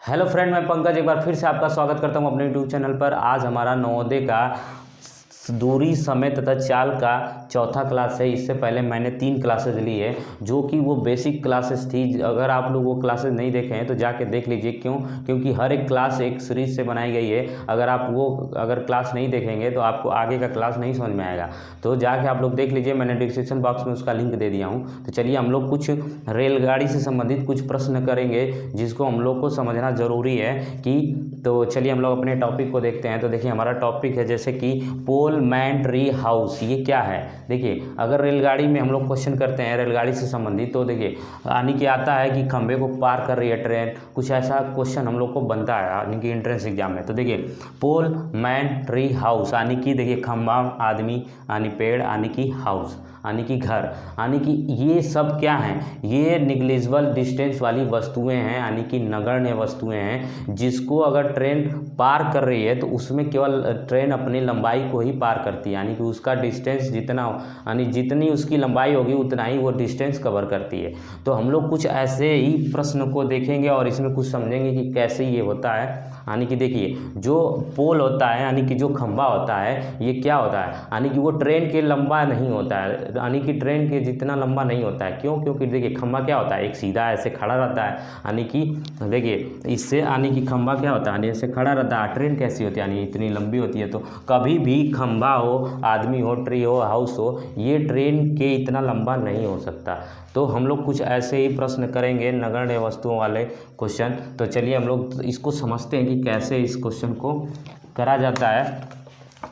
Hello friend, मैं पंकज एक बार फिर से आपका स्वागत करता हूं अपने यूट्यूब चैनल पर। आज हमारा नवोदय का दूरी, समय तथा चाल का चौथा क्लास है। इससे पहले मैंने 3 क्लासेज ली है जो कि वो बेसिक क्लासेस थी। अगर आप लोग वो क्लासेज नहीं देखे हैं तो जाके देख लीजिए। क्योंकि हर एक क्लास एक सीरीज से बनाई गई है। अगर क्लास नहीं देखेंगे तो आपको आगे का क्लास नहीं समझ में आएगा। तो जाके आप लोग देख लीजिए, मैंने डिस्क्रिप्शन बॉक्स में उसका लिंक दे दिया हूँ। तो चलिए हम लोग कुछ रेलगाड़ी से संबंधित कुछ प्रश्न करेंगे जिसको हम लोग को समझना ज़रूरी है तो चलिए हम लोग अपने टॉपिक को देखते हैं। तो देखिए हमारा टॉपिक है जैसे कि पोलमैन ट्री हाउस। ये क्या है? देखिए अगर रेलगाड़ी में हम लोग क्वेश्चन करते हैं रेलगाड़ी से संबंधित, तो देखिए यानी कि आता है कि खंबे को पार कर रही है ट्रेन, कुछ ऐसा क्वेश्चन हम लोग को बनता है यानी कि एंट्रेंस एग्जाम में। तो देखिए पोलमैन ट्री हाउस यानी कि देखिए खंबा आदमी यानी पेड़ यानी कि हाउस यानी कि घर, यानी कि ये सब क्या हैं? ये निग्लिजिबल डिस्टेंस वाली वस्तुएं हैं यानी कि नगण्य वस्तुएं हैं जिसको अगर ट्रेन पार कर रही है तो उसमें केवल ट्रेन अपनी लंबाई को ही पार करती है, यानी कि उसका डिस्टेंस जितना यानी जितनी उसकी लंबाई होगी उतना ही वो डिस्टेंस कवर करती है। तो हम लोग कुछ ऐसे ही प्रश्न को देखेंगे और इसमें कुछ समझेंगे कि कैसे ये होता है। यानी कि देखिए जो पोल होता है यानी कि जो खंभा होता है ये क्या होता है? यानी कि वो ट्रेन के लंबा नहीं होता है, यानी कि ट्रेन के जितना लंबा नहीं होता है। क्यों? क्योंकि देखिए खंभा क्या होता है, एक सीधा ऐसे खड़ा रहता है, यानी कि देखिए इससे यानी कि खंभा क्या होता है, ऐसे खड़ा रहता है। ट्रेन कैसी होती है? यानी इतनी लंबी होती है। तो कभी भी खंभा हो, आदमी हो, ट्री हो, हाउस हो, ये ट्रेन के इतना लंबा नहीं हो सकता। तो हम लोग कुछ ऐसे ही प्रश्न करेंगे नगण्य वस्तुओं वाले क्वेश्चन। तो चलिए हम लोग इसको समझते हैं कि कैसे इस क्वेश्चन को करा जाता है।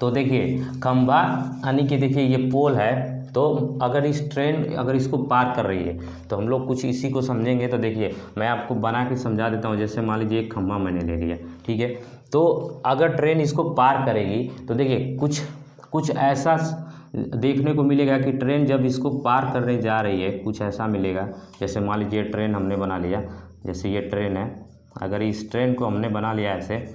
तो देखिए खंभा यानी कि देखिए ये पोल है, तो अगर इसको पार कर रही है तो हम लोग कुछ इसी को समझेंगे। तो देखिए मैं आपको बना के समझा देता हूँ। जैसे मान लीजिए एक खंभा मैंने ले लिया, ठीक है। तो अगर ट्रेन इसको पार करेगी तो देखिए कुछ ऐसा देखने को मिलेगा कि ट्रेन जब इसको पार करने जा रही है कुछ ऐसा मिलेगा। जैसे मान लीजिए ट्रेन हमने बना लिया, जैसे ये ट्रेन है। अगर इस ट्रेन को हमने बना लिया ऐसे,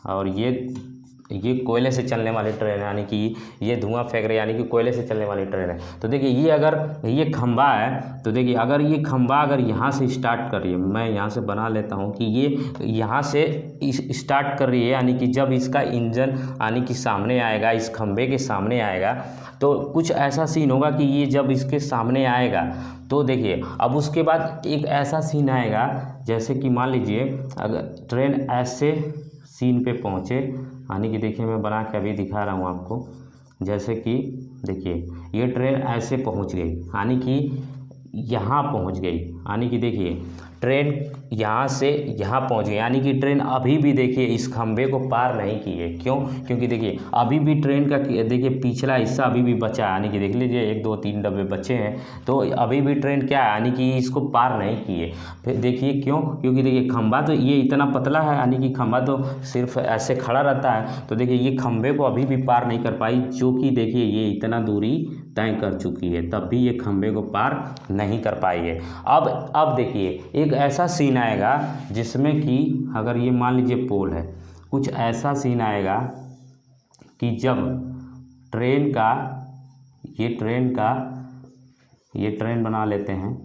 और ये कोयले से चलने वाली ट्रेन है, यानी कि ये धुआं फेंक रही है, यानी कि कोयले से चलने वाली ट्रेन है। तो देखिए ये अगर ये खंभा है तो देखिए अगर ये खंभा अगर यहाँ से स्टार्ट कर रही है, मैं यहाँ से बना लेता हूँ कि ये यहाँ से स्टार्ट कर रही है, यानी कि जब इसका इंजन यानी कि सामने आएगा, इस खंभे के सामने आएगा, तो कुछ ऐसा सीन होगा कि ये जब इसके सामने आएगा तो देखिए अब उसके बाद एक ऐसा सीन आएगा जैसे कि मान लीजिए अगर ट्रेन ऐसे सीन पे पहुँचे, यानी कि देखिए मैं बना के अभी दिखा रहा हूँ आपको। जैसे कि देखिए ये ट्रेन ऐसे पहुँच गई, यानी कि यहाँ पहुँच गई, यानी कि देखिए ट्रेन यहाँ से यहाँ पहुँच गई, यानी कि ट्रेन अभी भी देखिए इस खंभे को पार नहीं की है। क्यों? क्योंकि देखिए अभी भी ट्रेन का देखिए पिछला हिस्सा अभी भी बचा है, यानी कि देख लीजिए 1 2 3 डब्बे बचे हैं। तो अभी भी ट्रेन क्या है, यानी कि इसको पार नहीं की है। फिर देखिए क्यों? क्योंकि देखिए खंभा तो ये इतना पतला है, यानी कि खंभा तो सिर्फ ऐसे खड़ा रहता है। तो देखिए ये खंभे को अभी भी पार नहीं कर पाई, जो कि देखिए ये इतना दूरी तय कर चुकी है, तब भी ये खंभे को पार नहीं कर पाई है। अब देखिए एक ऐसा सीन आएगा जिसमें कि अगर ये मान लीजिए पोल है, कुछ ऐसा सीन आएगा कि जब ये ट्रेन बना लेते हैं,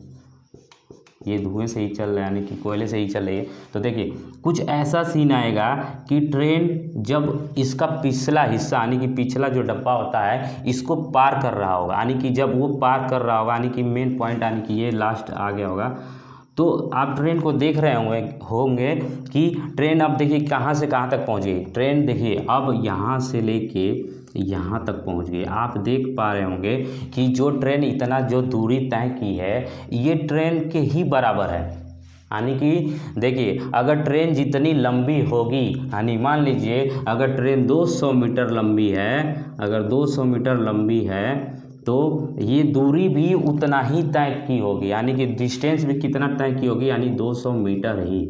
ये धुएं से ही चल रहा है, यानी कि कोयले से ही चल रही है। तो देखिए कुछ ऐसा सीन आएगा कि ट्रेन जब इसका पिछला हिस्सा यानी कि पिछला जो डब्बा होता है इसको पार कर रहा होगा, यानी कि जब वो पार कर रहा होगा, यानी कि मेन पॉइंट यानी कि ये लास्ट आ गया होगा, तो आप ट्रेन को देख रहे होंगे कि ट्रेन अब देखिए कहाँ से कहाँ तक पहुँच गई। ट्रेन देखिए अब यहाँ से लेके यहाँ तक पहुँच गई। आप देख पा रहे होंगे कि जो ट्रेन इतना जो दूरी तय की है ये ट्रेन के ही बराबर है। यानी कि देखिए अगर ट्रेन जितनी लंबी होगी, यानी मान लीजिए अगर ट्रेन 200 मीटर लंबी है, अगर 200 मीटर लंबी है तो ये दूरी भी उतना ही तय की होगी, यानी कि डिस्टेंस भी कितना तय की होगी, यानी 200 मीटर ही।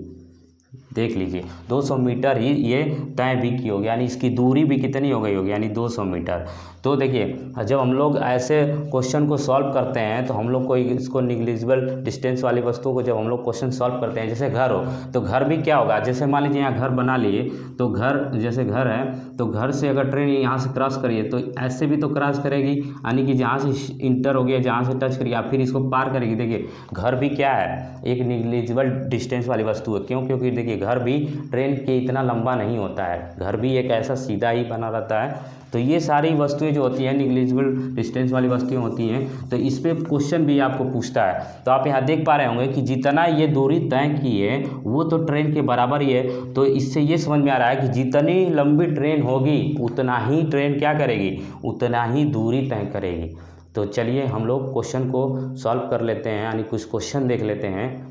देख लीजिए 200 मीटर ही ये तय भी की होगी, यानी इसकी दूरी भी कितनी हो गई होगी, यानी 200 मीटर। तो देखिए जब हम लोग ऐसे क्वेश्चन को सॉल्व करते हैं तो हम लोग को इसको निग्लिजिबल डिस्टेंस वाली वस्तुओं को जब हम लोग क्वेश्चन सॉल्व करते हैं, जैसे घर हो तो घर भी क्या होगा, जैसे मान लीजिए यहाँ घर बना लिए तो घर जैसे घर है तो घर से अगर ट्रेन यहाँ से क्रॉस करिए तो ऐसे भी तो क्रॉस करेगी, यानी कि जहाँ से इंटर हो गया जहाँ से टच करिए फिर इसको पार करेगी। देखिए घर भी क्या है, एक निग्लिजिबल डिस्टेंस वाली वस्तु है। क्यों? क्योंकि देखिए घर भी ट्रेन के इतना लंबा नहीं होता है, घर भी एक ऐसा सीधा ही बना रहता है। तो ये सारी वस्तुएं जो होती हैं निग्लिजिबल डिस्टेंस वाली वस्तुएं होती हैं, तो इस पे क्वेश्चन भी आपको पूछता है। तो आप यहाँ देख पा रहे होंगे कि जितना ये दूरी तय की है वो तो ट्रेन के बराबर ही है। तो इससे ये समझ में आ रहा है कि जितनी लंबी ट्रेन होगी उतना ही ट्रेन क्या करेगी, उतना ही दूरी तय करेगी। तो चलिए हम लोग क्वेश्चन को सॉल्व कर लेते हैं, यानी कुछ क्वेश्चन देख लेते हैं।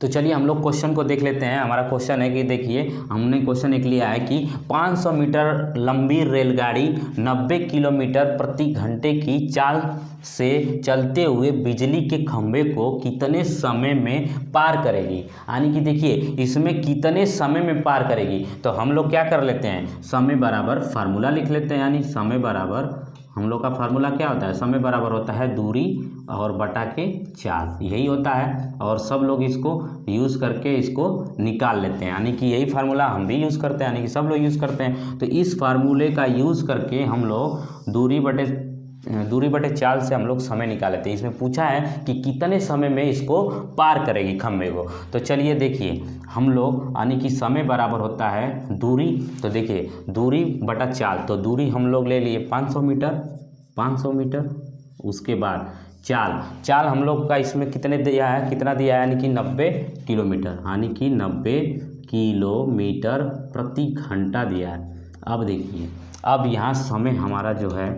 तो चलिए हम लोग क्वेश्चन को देख लेते हैं। हमारा क्वेश्चन है कि देखिए हमने क्वेश्चन एक लिया है कि 500 मीटर लंबी रेलगाड़ी 90 किलोमीटर प्रति घंटे की चाल से चलते हुए बिजली के खंभे को कितने समय में पार करेगी। यानी कि देखिए इसमें कितने समय में पार करेगी, तो हम लोग क्या कर लेते हैं, समय बराबर फार्मूला लिख लेते हैं। यानी समय बराबर, हम लोग का फार्मूला क्या होता है, समय बराबर होता है दूरी और बटा के चाल, यही होता है। और सब लोग इसको यूज़ करके इसको निकाल लेते हैं, यानी कि यही फार्मूला हम भी यूज़ करते हैं, यानी कि सब लोग यूज़ करते हैं। तो इस फार्मूले का यूज़ करके हम लोग दूरी बटे चाल से हम लोग समय निकाल लेते हैं। इसमें पूछा है कि कितने समय में इसको पार करेगी खंभे को। तो चलिए देखिए हम लोग, यानी कि समय बराबर होता है दूरी, तो देखिए दूरी बटा चाल, तो दूरी हम लोग ले लिए 500 मीटर। उसके बाद चाल हम लोग का इसमें कितना दिया है, यानी कि 90 किलोमीटर, यानी कि 90 किलोमीटर प्रति घंटा दिया है। अब देखिए, अब यहाँ समय हमारा जो है,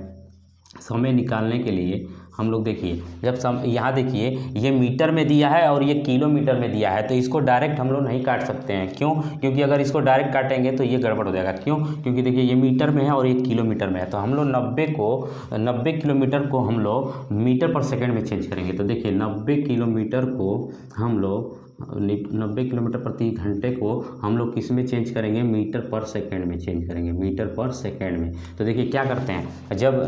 समय निकालने के लिए हम लोग देखिए, जब यहाँ देखिए ये मीटर में दिया है और ये किलोमीटर में दिया है, तो इसको डायरेक्ट हम लोग नहीं काट सकते हैं। क्यों? क्योंकि अगर इसको डायरेक्ट काटेंगे तो ये गड़बड़ हो जाएगा। क्यों? क्योंकि देखिए ये मीटर में है और ये किलोमीटर में है, तो हम लोग 90 किलोमीटर को हम लोग मीटर पर सेकंड में चेंज करेंगे। तो देखिए 90 किलोमीटर को हम लोग 90 किलोमीटर प्रति घंटे को हम लोग किस में चेंज करेंगे, मीटर पर सेकंड में चेंज करेंगे, मीटर पर सेकंड में। तो देखिए क्या करते हैं, जब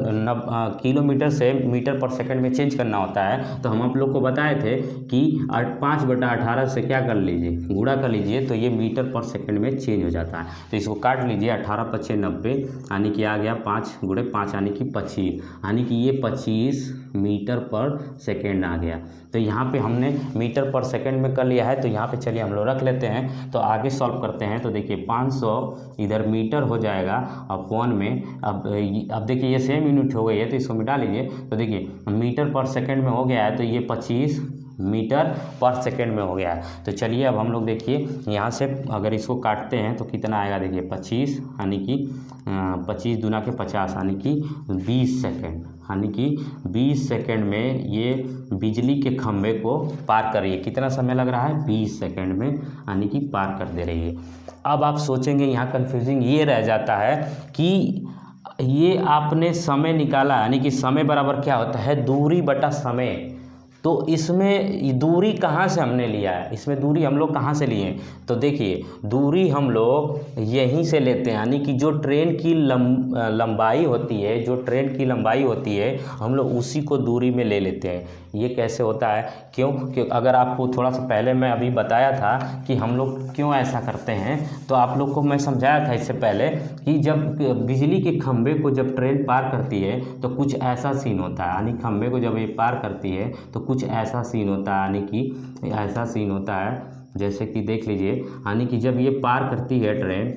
किलोमीटर से मीटर पर सेकंड में चेंज करना होता है, तो हम आप लोग को बताए थे कि 5/18 से क्या कर लीजिए, गुणा कर लीजिए, तो ये मीटर पर सेकंड में चेंज हो जाता है। तो इसको काट लीजिए, 18 × 5 = 90, यानी कि आ गया 5 × 5 यानी कि 25, यानी कि ये 25 मीटर पर सेकेंड आ गया। तो यहाँ पे हमने मीटर पर सेकंड में कर लिया है, तो यहाँ पे चलिए हम लोग रख लेते हैं। तो आगे सॉल्व करते हैं। तो देखिए 500 इधर मीटर हो जाएगा अपॉन में, अब देखिए ये सेम यूनिट हो गई है, तो इसको मिटा लीजिए। तो देखिए मीटर पर सेकंड में हो गया है, तो ये 25 मीटर पर सेकंड में हो गया है। तो चलिए अब हम लोग देखिए यहाँ से अगर इसको काटते हैं तो कितना आएगा, देखिए 25, यानी कि 25 दूना के 50, यानी कि 20 सेकंड, यानी कि 20 सेकंड में ये बिजली के खंभे को पार कर रही है। कितना समय लग रहा है, 20 सेकंड में, यानी कि पार कर दे रही है। अब आप सोचेंगे यहाँ कन्फ्यूजिंग ये रह जाता है कि ये आपने समय निकाला, यानी कि समय बराबर क्या होता है, दूरी बटा समय। तो इसमें दूरी कहाँ से हमने लिया है, इसमें दूरी हम लोग कहाँ से लिए हैं, तो देखिए दूरी हम लोग यहीं से लेते हैं, यानी कि जो ट्रेन की लंबाई होती है, जो ट्रेन की लंबाई होती है हम लोग उसी को दूरी में ले लेते हैं। ये कैसे होता है, क्यों? अगर आपको थोड़ा सा पहले मैं अभी बताया था कि हम लोग क्यों ऐसा करते हैं, तो आप लोग को मैं समझाया था इससे पहले कि जब बिजली के खंभे को जब ट्रेन पार करती है तो कुछ ऐसा सीन होता है, यानी खंभे को जब ये पार करती है तो कुछ ऐसा सीन होता है, यानी कि ऐसा सीन होता है जैसे कि देख लीजिए, यानी कि जब ये पार करती है ट्रेन,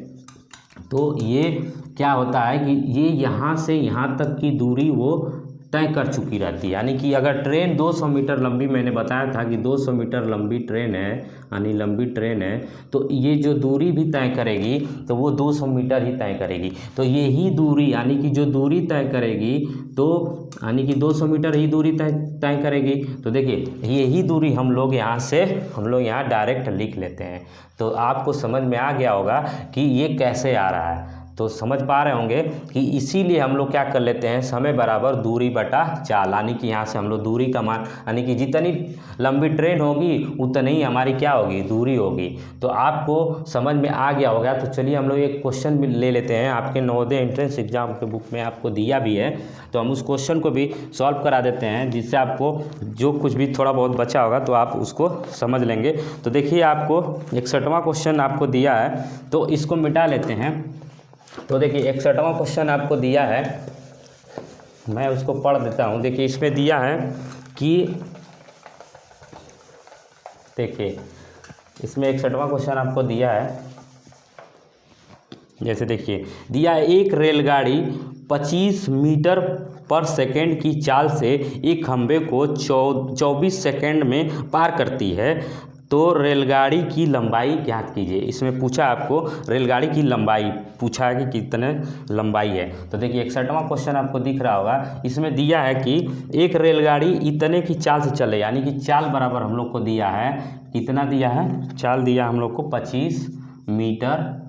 तो ये क्या होता है कि ये यहाँ से यहाँ तक की दूरी वो तय कर चुकी रहती है। यानी कि अगर ट्रेन 200 मीटर लंबी, मैंने बताया था कि 200 मीटर लंबी ट्रेन है, यानी लंबी ट्रेन है, तो ये जो दूरी भी तय करेगी तो वो 200 मीटर ही तय करेगी। तो यही दूरी, यानी कि जो दूरी तय करेगी, तो यानी कि 200 मीटर ही दूरी तय करेगी। तो देखिए यही दूरी हम लोग यहाँ डायरेक्ट लिख लेते हैं। तो आपको समझ में आ गया होगा कि ये कैसे आ रहा है, तो समझ पा रहे होंगे कि इसीलिए हम लोग क्या कर लेते हैं, समय बराबर दूरी बटा चाल, यानी कि यहाँ से हम लोग दूरी का मान, यानी कि जितनी लंबी ट्रेन होगी उतनी ही हमारी क्या होगी, दूरी होगी। तो आपको समझ में आ गया होगा। तो चलिए हम लोग एक क्वेश्चन भी ले लेते हैं, आपके नवोदय एंट्रेंस एग्जाम के बुक में आपको दिया भी है, तो हम उस क्वेश्चन को भी सॉल्व करा देते हैं, जिससे आपको जो कुछ भी थोड़ा बहुत बचा होगा तो आप उसको समझ लेंगे। तो देखिए आपको 61वां क्वेश्चन आपको दिया है, तो इसको मिटा लेते हैं। तो देखिए 61वां क्वेश्चन आपको दिया है, मैं उसको पढ़ देता हूँ। देखिए इसमें दिया है कि देखिए इसमें 61वां क्वेश्चन आपको दिया है, जैसे देखिए दिया है एक रेलगाड़ी 25 मीटर पर सेकंड की चाल से एक खंभे को 24 सेकंड में पार करती है, तो रेलगाड़ी की लंबाई ज्ञात कीजिए। इसमें पूछा आपको रेलगाड़ी की लंबाई, पूछा है कि कितने लंबाई है। तो देखिए 61वां क्वेश्चन आपको दिख रहा होगा, इसमें दिया है कि एक रेलगाड़ी इतने की चाल से चले, यानी कि चाल बराबर हम लोग को दिया है, कितना दिया है, चाल दिया हम लोग को 25 मीटर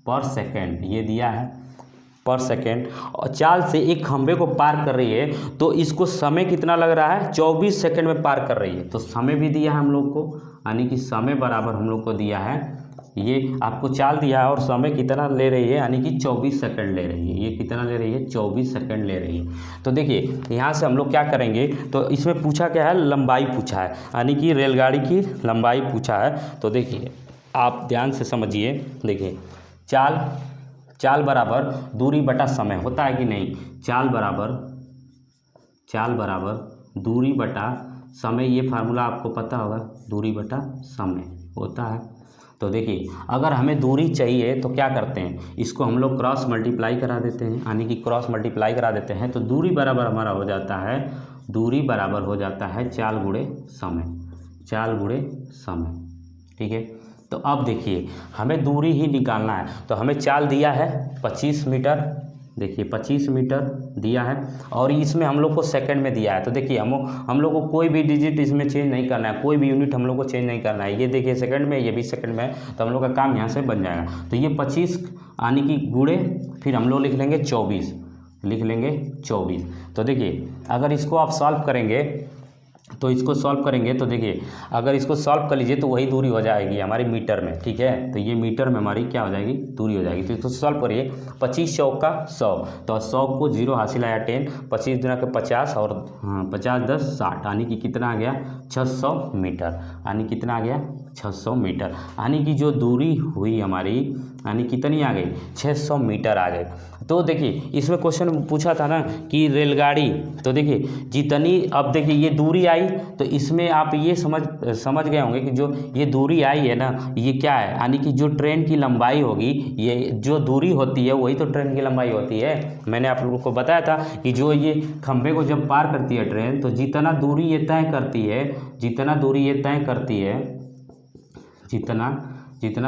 पर सेकेंड, ये दिया है पर सेकेंड, और चाल से एक खंभे को पार कर रही है, तो इसको समय कितना लग रहा है, 24 सेकंड में पार कर रही है। तो समय भी दिया है हम लोग को, यानी कि समय बराबर हम लोग को दिया है, ये आपको चाल दिया है और समय कितना ले रही है, यानी कि 24 सेकंड ले रही है। ये कितना ले रही है, 24 सेकंड ले रही है। तो देखिए यहाँ से हम लोग क्या करेंगे, तो इसमें पूछा क्या है, लंबाई पूछा है, यानी कि रेलगाड़ी की लंबाई पूछा है। तो देखिए आप ध्यान से समझिए, देखिए चाल बराबर दूरी बटा समय होता है कि नहीं, चाल बराबर दूरी बटा समय, ये फार्मूला आपको पता होगा, दूरी बटा समय होता है। तो देखिए अगर हमें दूरी चाहिए तो क्या करते हैं, इसको हम लोग क्रॉस मल्टीप्लाई करा देते हैं, यानी कि क्रॉस मल्टीप्लाई करा देते हैं, तो दूरी बराबर हमारा हो जाता है, दूरी बराबर हो जाता है चाल गुणे समय, ठीक है। तो अब देखिए हमें दूरी ही निकालना है, तो हमें चाल दिया है 25 मीटर, देखिए 25 मीटर दिया है, और इसमें हम लोग को सेकंड में दिया है। तो देखिए हम लोग को कोई भी डिजिट इसमें चेंज नहीं करना है, कोई भी यूनिट हम लोग को चेंज नहीं करना है। ये देखिए सेकंड में, ये भी सेकंड में है, तो हम लोग का काम यहाँ से बन जाएगा। तो ये 25 यानी कि गुणे, फिर हम लोग लिख लेंगे 24, तो देखिए अगर इसको आप सॉल्व करेंगे, तो इसको सॉल्व करेंगे, तो देखिए अगर इसको सॉल्व कर लीजिए तो वही दूरी हो जाएगी हमारी मीटर में, ठीक है। तो ये मीटर में हमारी क्या हो जाएगी, दूरी हो जाएगी। तो इसको सॉल्व करिए, 25 चौका 100, तो 100 को 0 हासिल आया 10, 25 दुना के 50 और 50 10 60, यानी कि कितना आ गया 600 मीटर, यानी कितना आ गया 600 मीटर, यानी कि जो दूरी हुई हमारी, यानी कितनी आ गई 600 मीटर आ गई। तो देखिए इसमें क्वेश्चन पूछा था ना कि रेलगाड़ी, तो देखिए जितनी, अब देखिए ये दूरी आई, तो इसमें आप ये समझ गए होंगे कि जो ये दूरी आई है ना, ये क्या है, यानी कि जो ट्रेन की लंबाई होगी, ये जो दूरी होती है वही तो ट्रेन की लंबाई होती है। मैंने आप लोगों को बताया था कि जो ये खंभे को जब पार करती है ट्रेन, तो जितना दूरी ये तय करती है, जितना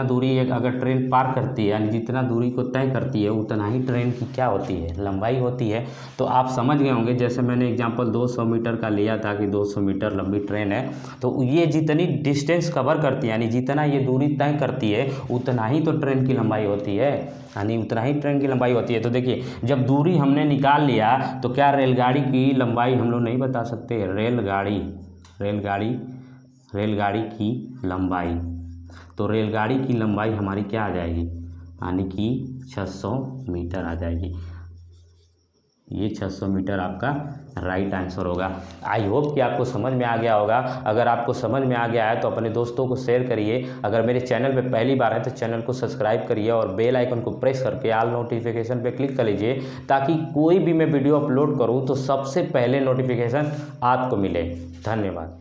दूरी ये अगर ट्रेन पार करती है, यानी जितना दूरी को तय करती है, उतना ही ट्रेन की क्या होती है, लंबाई होती है। तो आप समझ गए होंगे, जैसे मैंने एग्जांपल 200 मीटर का लिया था कि 200 मीटर लंबी ट्रेन है, तो ये जितनी डिस्टेंस कवर करती है, यानी जितना ये दूरी तय करती है, उतना ही तो ट्रेन की लंबाई होती है, यानी उतना ही ट्रेन की लंबाई होती है। तो देखिए जब दूरी हमने निकाल लिया, तो क्या रेलगाड़ी की लंबाई हम लोग नहीं बता सकते, रेलगाड़ी की लंबाई, तो रेलगाड़ी की लंबाई हमारी क्या आ जाएगी, यानी कि 600 मीटर आ जाएगी। ये 600 मीटर आपका राइट आंसर होगा। आई होप कि आपको समझ में आ गया होगा। अगर आपको समझ में आ गया है तो अपने दोस्तों को शेयर करिए। अगर मेरे चैनल पे पहली बार है तो चैनल को सब्सक्राइब करिए और बेल आइकन को प्रेस करके ऑल नोटिफिकेशन पे क्लिक कर लीजिए, ताकि कोई भी मैं वीडियो अपलोड करूँ तो सबसे पहले नोटिफिकेशन आपको मिले। धन्यवाद।